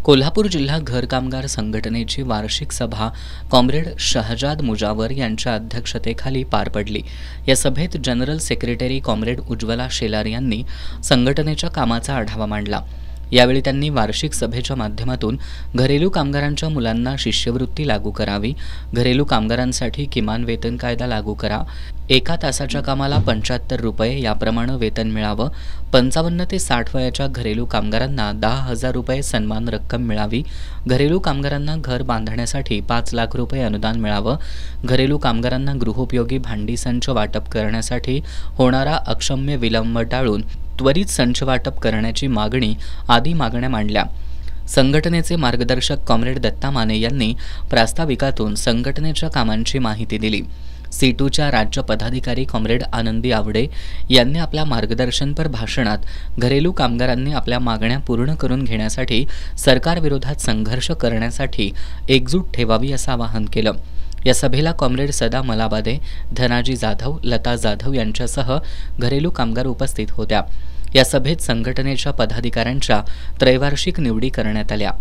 कोल्हापूर जिल्हा घर कामगार संघटनेची वार्षिक सभा कॉम्रेड शहजाद मुजावर यांच्या अध्यक्षतेखाली पार पडली। या सभेत general secretary comrade Ujjwala Shelar यांनी संघटनेच्या कामाचा आढावा मांडला। यावेळी त्यांनी वार्षिक सभेच्या माध्यमातून घरेलू कामगारांच्या मुलांना शिष्यवृत्ती लागू करावी, घरेलू कामगारांसाठी किमान वेतन कायदा लागू करा, एका तासाच्या कामाला 75 रुपये याप्रमाणे वेतन मिळावं, 55 ते 60 वयाच्या घरेलू कामगारांना 10,000 रुपये सन्मान रक्कम मिळावी, घरेलू कामगारांना घर बांधण्यासाठी 5 लाख रुपये अनुदान मिळावं, घरेलू कामगारांना गृहोपयोगी भांडी संच वाटप करण्यासाठी होणारा अक्षम्य विलंब टाळून त्वरित संच वाटप करण्याची मागणी आदी मागण्या मांडल्या। संघटनेचे मार्गदर्शक कॉम्रेड दत्ता माने यांनी प्रास्ताविकातून संघटनेच्या कामांची माहिती दिली। C2च्या राज्य पदाधिकारी कॉम्रेड आनंदी आवडे यांनी आपल्या मार्गदर्शनपर भाषणात घरेलू कामगारांनी आपल्या मागण्या पूर्ण करून घेण्यासाठी सरकारविरोधात संघर्ष करण्यासाठी एकजूट ठेवावी असं आवाहन केलं। या सभेला कॉम्रेड सदा मलाबादे, धनाजी जाधव, लता जाधव यांच्यासह घरेलू कामगार उपस्थित होत्या। या सभेत संघटनेच्या पदाधिकाऱ्यांच्या त्रैवार्षिक निवडी करण्यात आल्या।